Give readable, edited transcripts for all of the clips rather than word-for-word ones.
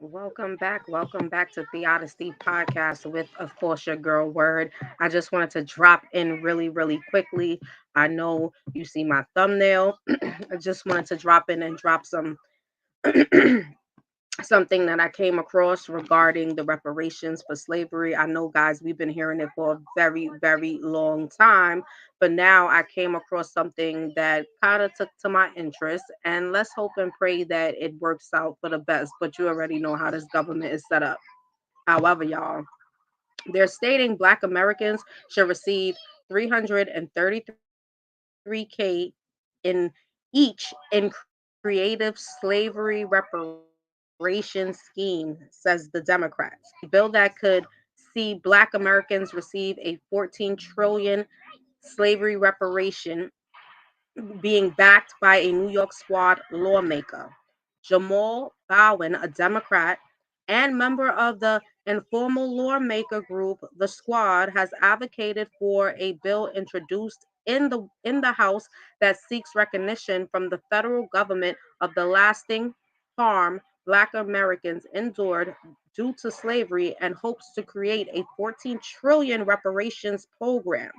Welcome back to Theodicy Podcast with, of course, your girl Word. I just wanted to drop in really quickly. I know you see my thumbnail. I just wanted to drop in and drop some something that I came across regarding the reparations for slavery. I know, guys, we've been hearing it for a very long time, but now I came across something that kind of took to my interest. And let's hope and pray that it works out for the best. But you already know how this government is set up. However, y'all, they're stating Black Americans should receive 333K in each in creative slavery reparation scheme, says the Democrats. A bill that could see Black Americans receive a 14 trillion slavery reparation being backed by a New York squad lawmaker. Jamal Bowen, a Democrat and member of the informal lawmaker group, the Squad, has advocated for a bill introduced in the House that seeks recognition from the federal government of the lasting harm Black Americans endured due to slavery and hopes to create a 14 trillion reparations program.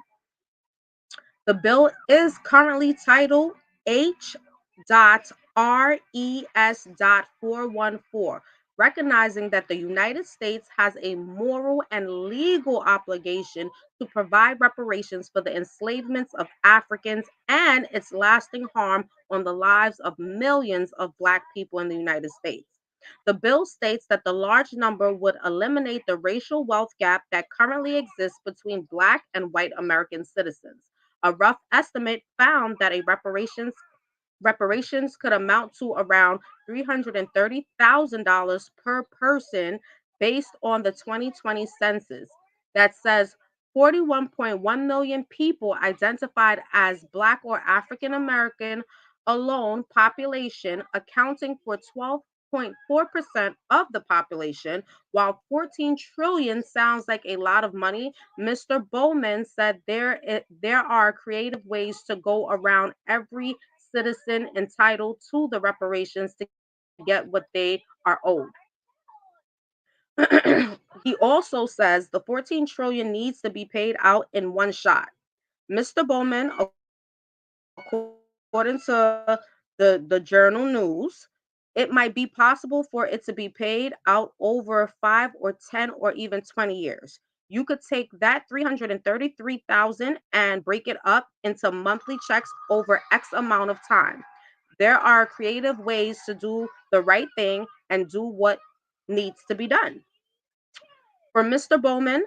The bill is currently titled H.RES.414, recognizing that the United States has a moral and legal obligation to provide reparations for the enslavements of Africans and its lasting harm on the lives of millions of Black people in the United States. The bill states that the large number would eliminate the racial wealth gap that currently exists between Black and white American citizens. A rough estimate found that a reparations could amount to around $330,000 per person based on the 2020 census that says 41.1 million people identified as Black or African American alone population, accounting for 12.4% of the population. While 14 trillion sounds like a lot of money, Mr. Bowman said there are creative ways to go around every citizen entitled to the reparations to get what they are owed. He also says the 14 trillion needs to be paid out in one shot. Mr. Bowman, according to the Journal News, it might be possible for it to be paid out over 5 or 10 or even 20 years. You could take that 333,000 and break it up into monthly checks over X amount of time. There are creative ways to do the right thing and do what needs to be done. For Mr. Bowman,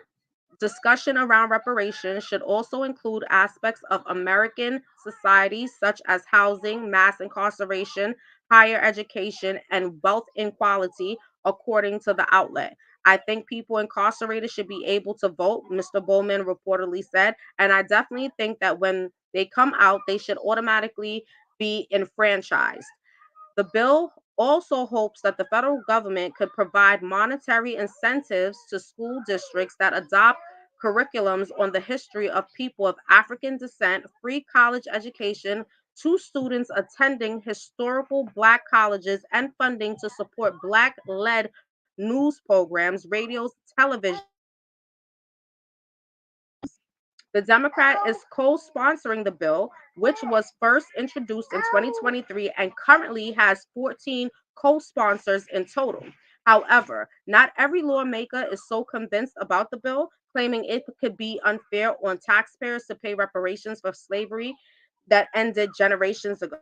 discussion around reparations should also include aspects of American society, such as housing, mass incarceration, higher education, and wealth inequality, according to the outlet. I think people incarcerated should be able to vote, Mr. Bowman reportedly said. And I definitely think that when they come out, they should automatically be enfranchised. The bill also hopes that the federal government could provide monetary incentives to school districts that adopt curriculums on the history of people of African descent, free college education to students attending historical Black colleges, and funding to support Black led news programs, radios, television, and museums. The Democrat is co sponsoring the bill, which was first introduced in 2023 and currently has 14 co sponsors in total. However, not every lawmaker is so convinced about the bill, claiming it could be unfair on taxpayers to pay reparations for slavery that ended generations ago.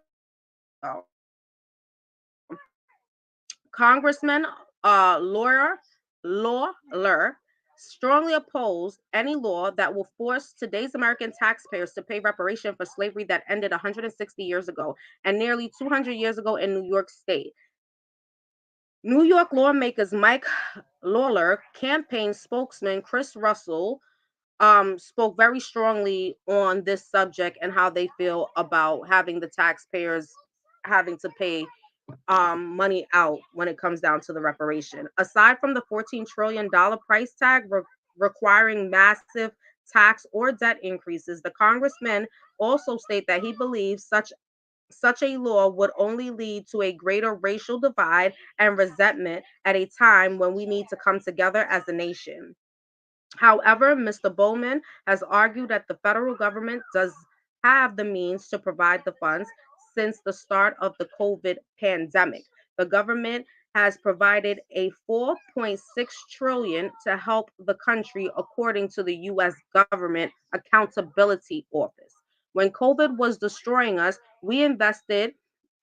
Congressman Lawler strongly opposed any law that will force today's American taxpayers to pay reparation for slavery that ended 160 years ago and nearly 200 years ago in New York State. New York lawmakers Mike Lawler, campaign spokesman Chris Russell, spoke very strongly on this subject and how they feel about having the taxpayers having to pay money out when it comes down to the reparation. Aside from the $14 trillion price tag requiring massive tax or debt increases, the congressman also state that he believes such Such a law would only lead to a greater racial divide and resentment at a time when we need to come together as a nation. However, Mr. Bowman has argued that the federal government does have the means to provide the funds since the start of the COVID pandemic. The government has provided a 4.6 trillion to help the country according to the US Government Accountability Office. When COVID was destroying us, we invested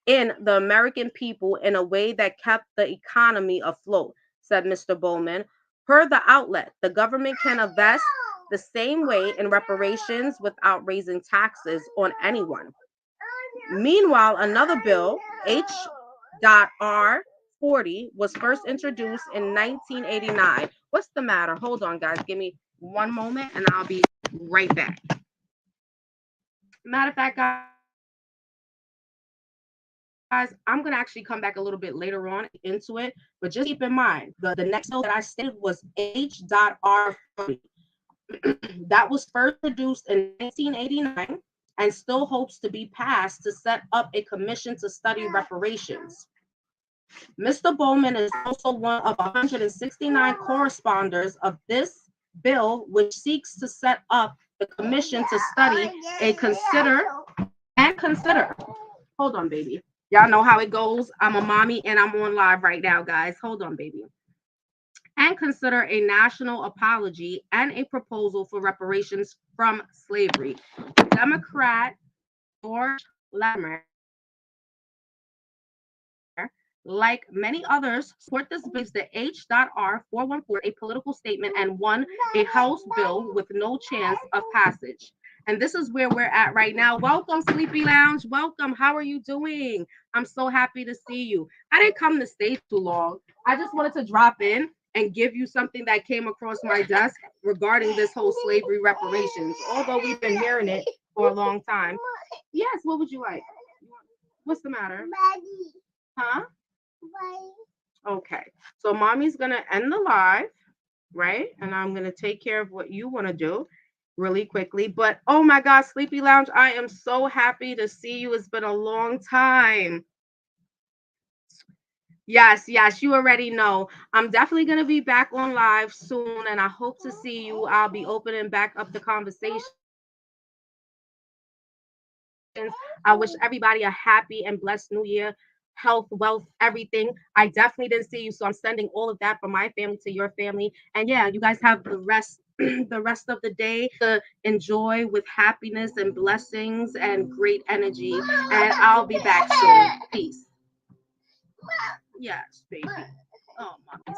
in the American people in a way that kept the economy afloat, said Mr. Bowman. Per the outlet, the government can invest the same way in reparations without raising taxes on anyone. Meanwhile, another bill, H.R. 40, was first introduced in 1989. What's the matter? Hold on, guys. Give me one moment and I'll be right back. Matter of fact, guys, I'm going to actually come back a little bit later on into it, but just keep in mind the next bill that I stated was H.R. 40. That was first produced in 1989 and still hopes to be passed to set up a commission to study reparations. Mr. Bowman is also one of 169 co-responders of this bill, which seeks to set up the commission to study and consider. Hold on, baby. Y'all know how it goes. I'm a mommy and I'm on live right now, guys. Hold on, baby. And consider a national apology and a proposal for reparations from slavery. Democrat George Latimer, like many others, support this bill, the H.R. 414, a political statement, and won a House bill with no chance of passage. And this is where we're at right now. Welcome, Sleepy Lounge. Welcome. How are you doing? I'm so happy to see you. I didn't come to stay too long. I just wanted to drop in and give you something that came across my desk regarding this whole slavery reparations, although we've been hearing it for a long time. Yes, what would you like? What's the matter? Huh? Okay, so mommy's gonna end the live, right? And I'm gonna take care of what you want to do really quickly. But oh my God, Sleepy Lounge, I am so happy to see you. It's been a long time. Yes, you already know. I'm definitely gonna be back on live soon, and I hope to see you. I'll be opening back up the conversation. I wish everybody a happy and blessed new year, health, wealth, everything. I definitely didn't see you, so I'm sending all of that from my family to your family. And yeah, you guys have the rest the rest of the day to enjoy with happiness and blessings and great energy. And I'll be back soon. Peace. Yes, baby. Oh, mommy's